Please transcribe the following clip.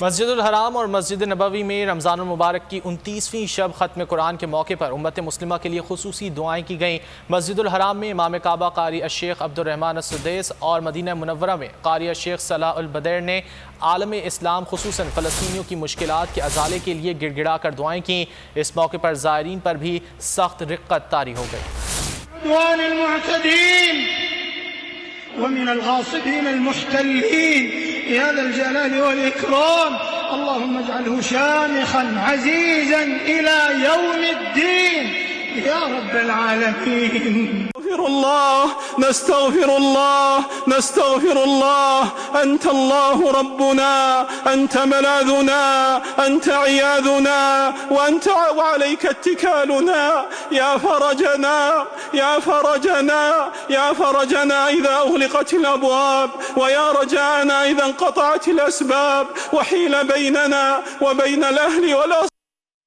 मस्जिदुल हराम और मस्जिद नबवी में रमज़ानुल मुबारक की 29वीं शब ख़त्म कुरान के मौके पर उम्मत मुस्लिमा के लिए खुसूसी दुआएं की गईं। मस्जिदुल हराम में इमाम काबा कारी शेख अब्दुर्रहमान अस्सुदैस और मदीना मुनव्वरा में कारी शेख सलाह उल बदैर ने आलम इस्लाम खुसूसन फ़लस्तीनियों की मुश्किलात के अजाले के लिए गिड़गिड़ा कर दुआएं की। इस मौके पर ज़ायरीन पर भी सख्त रिक्कत तारी हो गई। يا ذا الجلال والإكرام اللهم اجعله شامخا عزيزا إلى يوم الدين يا رب العالمين. نستغفر الله نستغفر الله نستغفر الله. أنت الله ربنا، أنت ملاذنا، أنت عياذنا، وعليك اتكالنا. يا فرجنا يا فرجنا يا فرجنا إذا أغلقت الأبواب، ويا رجاءنا إذا انقطعت الأسباب وحيل بيننا وبين الأهل والأصحاب.